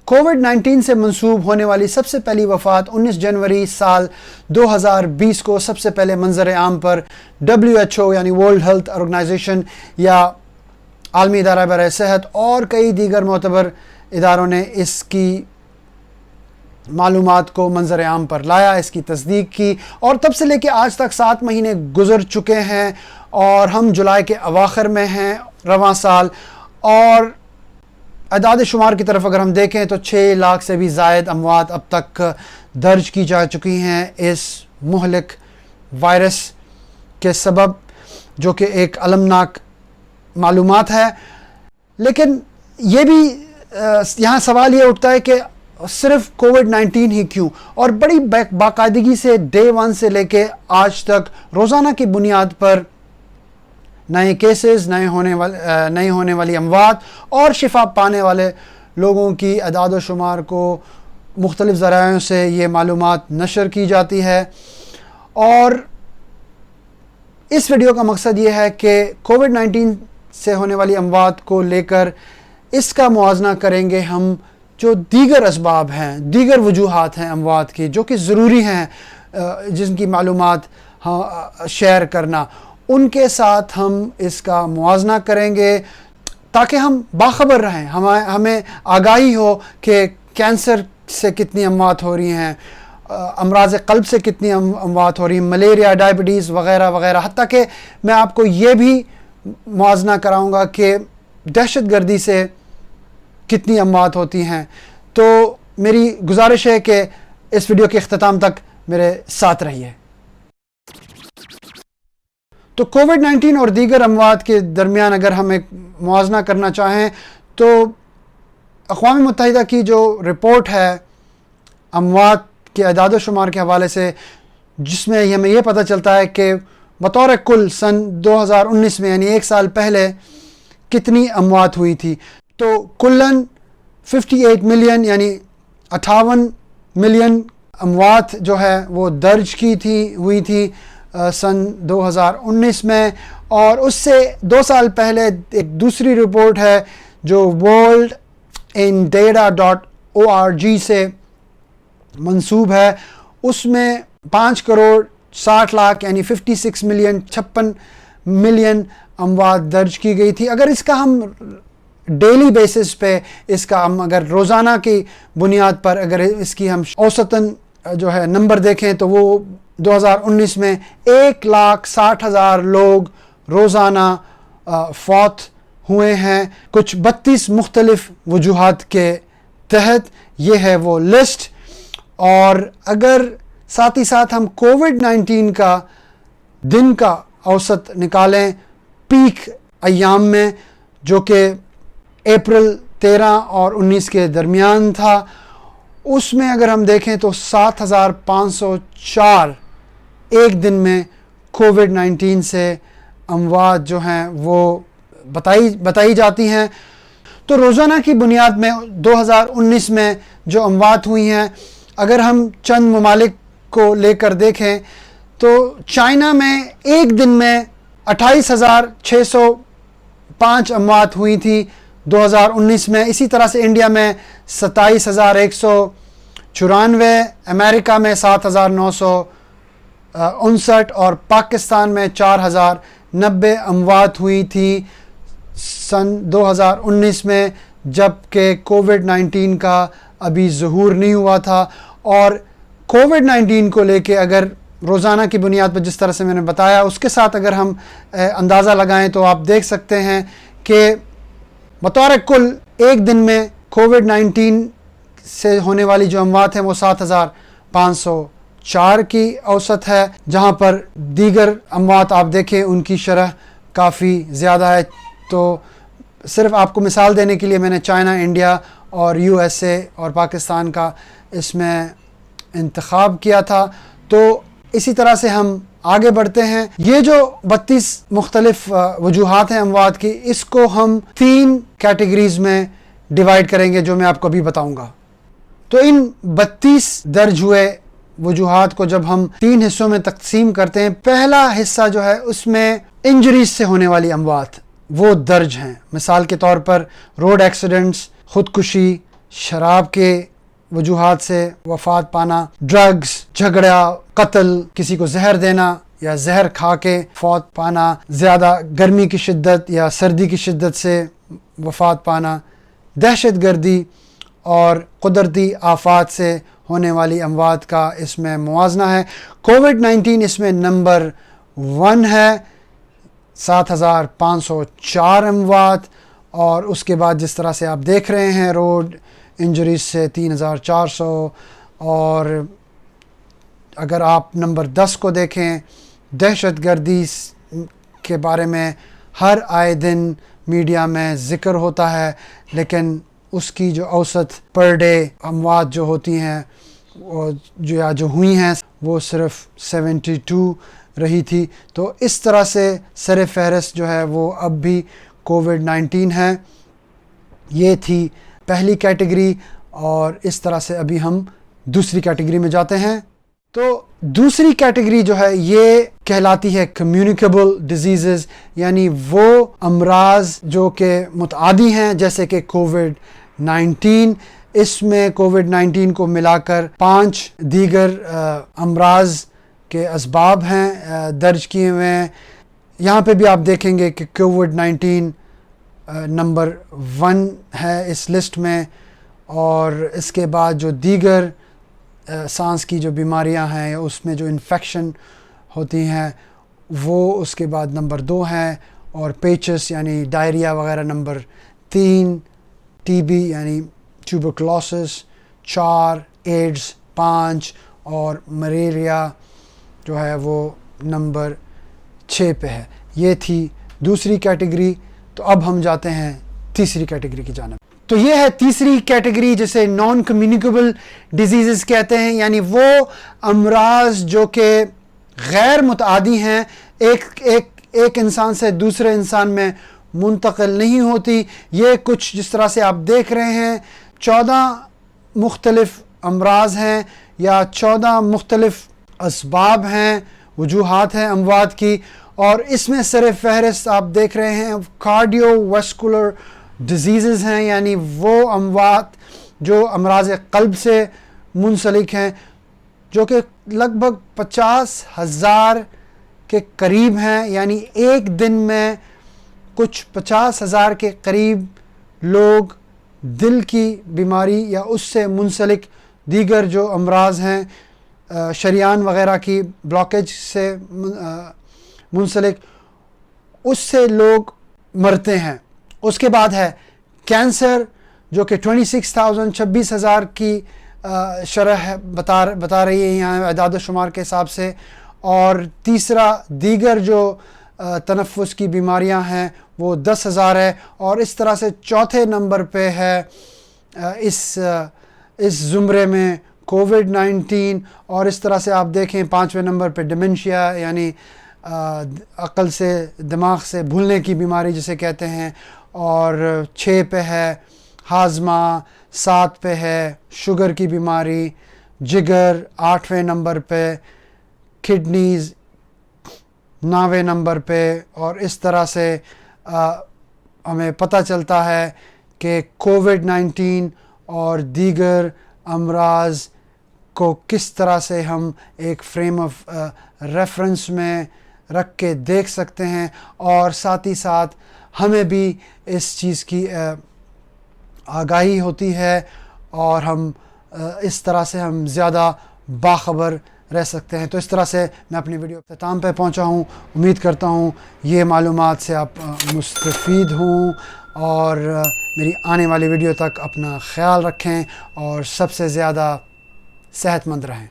COVID-19 سے منسوب ہونے والی سب سے پہلی وفات 19 جنوری سال 2020 کو سب سے پہلے منظر عام پر WHO یعنی ورلڈ ہیلتھ آرگنائزیشن یا عالمی ادارہ برائے صحت اور کئی دیگر معتبر اداروں نے اس کی معلومات کو منظر عام پر لایا، اس کی تصدیق کی، اور تب سے لے کے آج تک 7 مہینے گزر چکے ہیں اور ہم جولائی کے اواخر میں ہیں رواں سال، اور اعداد شمار کی طرف اگر ہم دیکھیں تو 6 لاکھ سے بھی زائد اموات اب تک درج کی جا چکی ہیں اس مہلک وائرس کے سبب، جو کہ ایک المناک معلومات ہے۔ لیکن یہ بھی یہاں سوال یہ اٹھتا ہے کہ صرف کووڈ-19 ہی کیوں، اور بڑی باقاعدگی سے ڈے 1 سے لے کے آج تک روزانہ کی بنیاد پر نئے کیسز، نئے ہونے والی اموات اور شفا پانے والے لوگوں کی اعداد و شمار کو مختلف ذرائعوں سے یہ معلومات نشر کی جاتی ہے۔ اور اس ویڈیو کا مقصد یہ ہے کہ کووڈ-19 سے ہونے والی اموات کو لے کر اس کا موازنہ کریں گے ہم جو دیگر اسباب ہیں، دیگر وجوہات ہیں اموات کی، جو کہ ضروری ہیں جن کی معلومات شیئر کرنا، ان کے ساتھ ہم اس کا موازنہ کریں گے تاکہ ہم باخبر رہیں، ہمیں آگاہی ہو کہ کینسر سے کتنی اموات ہو رہی ہیں، امراض قلب سے کتنی اموات ہو رہی ہیں، ملیریا، ڈائبٹیز وغیرہ وغیرہ، حتیٰ کہ میں آپ کو یہ بھی موازنہ کراؤں گا کہ دہشت گردی سے کتنی اموات ہوتی ہیں۔ تو میری گزارش ہے کہ اس ویڈیو کے اختتام تک میرے ساتھ رہیے۔ تو کووڈ-19 اور دیگر اموات کے درمیان اگر ہم ایک موازنہ کرنا چاہیں تو اقوام متحدہ کی جو رپورٹ ہے اموات کے اعداد و شمار کے حوالے سے، جس میں ہمیں یہ پتہ چلتا ہے کہ بطور کل سن 2019 میں یعنی 1 سال پہلے کتنی اموات ہوئی تھی، تو کلاً 58 ملین یعنی 58 ملین اموات جو ہے وہ درج ہوئی تھی سن 2019 میں، اور اس سے 2 سال پہلے ایک دوسری رپورٹ ہے جو worldindata.org سے منسوب ہے، اس میں 5 کروڑ 60 لاکھ یعنی 56 ملین اموات درج کی گئی تھی۔ اگر اس کا ہم ڈیلی بیسس پہ اس کا ہم اگر روزانہ کی بنیاد پر اگر اس کی ہم اوسطاً جو ہے نمبر دیکھیں تو وہ 2019 میں 1,60,000 لوگ روزانہ فوت ہوئے ہیں، کچھ 32 مختلف وجوہات کے تحت۔ یہ ہے وہ لسٹ، اور اگر ساتھ ہی ساتھ ہم کووڈ-19 کا دن کا اوسط نکالیں پیک ایام میں، جو کہ اپریل 13 اور 19 کے درمیان تھا، اس میں اگر ہم دیکھیں تو 7,504 ایک دن میں کووڈ-19 سے اموات جو ہیں وہ بتائی جاتی ہیں۔ تو روزانہ کی بنیاد میں 2019 میں جو اموات ہوئی ہیں، اگر ہم چند ممالک کو لے کر دیکھیں تو چائنا میں ایک دن میں 28,605 اموات ہوئی تھی 2019 میں، اسی طرح سے انڈیا میں 27,194، امریکہ میں 7,959 اور پاکستان میں 4,090 اموات ہوئی تھی سن 2019 میں، جبکہ کووڈ-19 کا ابھی ظہور نہیں ہوا تھا۔ اور کووڈ-19 کو لے کے اگر روزانہ کی بنیاد پر جس طرح سے میں نے بتایا اس کے ساتھ اگر ہم اندازہ لگائیں تو آپ دیکھ سکتے ہیں کہ بطور کل ایک دن میں کووڈ-19 سے ہونے والی جو اموات ہیں وہ 7,504 کی اوسط ہے، جہاں پر دیگر اموات آپ دیکھیں ان کی شرح کافی زیادہ ہے۔ تو صرف آپ کو مثال دینے کے لیے میں نے چائنا، انڈیا اور USA اور پاکستان کا اس میں انتخاب کیا تھا۔ تو اسی طرح سے ہم آگے بڑھتے ہیں۔ یہ جو 32 مختلف وجوہات ہیں اموات کی، اس کو ہم 3 کیٹیگریز میں ڈیوائیڈ کریں گے جو میں آپ کو ابھی بتاؤں گا۔ تو ان 32 درج ہوئے وجوہات کو جب ہم 3 حصوں میں تقسیم کرتے ہیں، پہلا حصہ جو ہے اس میں انجریز سے ہونے والی اموات وہ درج ہیں۔ مثال کے طور پر روڈ ایکسیڈنٹس، خودکشی، شراب کے وجوہات سے وفات پانا، ڈرگز، جھگڑا، قتل، کسی کو زہر دینا یا زہر کھا کے فوت پانا، زیادہ گرمی کی شدت یا سردی کی شدت سے وفات پانا، دہشت گردی اور قدرتی آفات سے ہونے والی اموات کا اس میں موازنہ ہے۔ کووڈ-19 اس میں نمبر 1 ہے، 7,504 اموات، اور اس کے بعد جس طرح سے آپ دیکھ رہے ہیں روڈ انجریز سے 3,400، اور اگر آپ نمبر 10 کو دیکھیں، دہشت گردی کے بارے میں ہر آئے دن میڈیا میں ذکر ہوتا ہے، لیکن اس کی جو اوسط پر ڈے اموات جو ہوتی ہیں جو ہوئی ہیں وہ صرف 72 رہی تھی۔ تو اس طرح سے سر فہرست جو ہے وہ اب بھی کووڈ-19 ہے۔ یہ تھی پہلی کیٹیگری، اور اس طرح سے ابھی ہم دوسری کیٹیگری میں جاتے ہیں۔ تو دوسری کیٹیگری جو ہے یہ کہلاتی ہے کمیونیکیبل ڈیزیزز، یعنی وہ امراض جو کہ متعدی ہیں، جیسے کہ کووڈ-19۔ اس میں کووڈ-19 کو ملا کر 5 دیگر امراض کے اسباب ہیں درج کیے ہوئے ہیں۔ یہاں پہ بھی آپ دیکھیں گے کہ کووڈ-19 نمبر 1 ہے اس لسٹ میں، اور اس کے بعد جو دیگر سانس کی جو بیماریاں ہیں یا اس میں جو انفیکشن ہوتی ہیں وہ اس کے بعد نمبر 2 ہیں، اور پیچس یعنی ڈائریا وغیرہ نمبر 3، ٹی بی یعنی ٹیوبرکلوسس 4، ایڈز 5، اور ملیریا جو ہے وہ نمبر 6 پہ ہے۔ یہ تھی دوسری کیٹیگری۔ تو اب ہم جاتے ہیں تیسری کیٹیگری کی جانب۔ تو یہ ہے تیسری کیٹیگری جسے نان کمیونیکیبل ڈیزیزز کہتے ہیں، یعنی وہ امراض جو کہ غیر متعدی ہیں، ایک انسان سے دوسرے انسان میں منتقل نہیں ہوتی۔ یہ کچھ جس طرح سے آپ دیکھ رہے ہیں 14 مختلف امراض ہیں یا 14 مختلف اسباب ہیں، وجوہات ہیں اموات کی، اور اس میں سر فہرست آپ دیکھ رہے ہیں کارڈیو ویسکولر ڈیزیزز ہیں، یعنی وہ اموات جو امراض قلب سے منسلک ہیں، جو کہ لگ بھگ 50,000 کے قریب ہیں، یعنی ایک دن میں کچھ 50,000 کے قریب لوگ دل کی بیماری یا اس سے منسلک دیگر جو امراض ہیں، شریان وغیرہ کی بلاکیج سے منسلک، اس سے لوگ مرتے ہیں۔ اس کے بعد ہے کینسر، جو کہ 26,000 کی شرح بتا رہی ہے یہاں اعداد و شمار کے حساب سے، اور تیسرا دیگر جو تنفس کی بیماریاں ہیں وہ 10,000 ہے، اور اس طرح سے چوتھے نمبر پہ ہے اس زمرے میں کووڈ-19، اور اس طرح سے آپ دیکھیں 5ویں نمبر پہ ڈیمنشیا یعنی عقل سے دماغ سے بھولنے کی بیماری جسے کہتے ہیں، اور 6 پہ ہے ہاضمہ، 7 پہ ہے شوگر کی بیماری، جگر 8ویں نمبر پہ، کڈنیز 9ویں نمبر پہ، اور اس طرح سے ہمیں پتہ چلتا ہے کہ کووڈ-19 اور دیگر امراض کو کس طرح سے ہم ایک فریم آف ریفرنس میں رکھ کے دیکھ سکتے ہیں، اور ساتھ ہی ساتھ ہمیں بھی اس چیز کی آگاہی ہوتی ہے، اور ہم اس طرح سے ہم زیادہ باخبر رہ سکتے ہیں۔ تو اس طرح سے میں اپنی ویڈیو اختتام پہ پہنچا ہوں۔ امید کرتا ہوں یہ معلومات سے آپ مستفید ہوں، اور میری آنے والی ویڈیو تک اپنا خیال رکھیں اور سب سے زیادہ صحت مند رہیں۔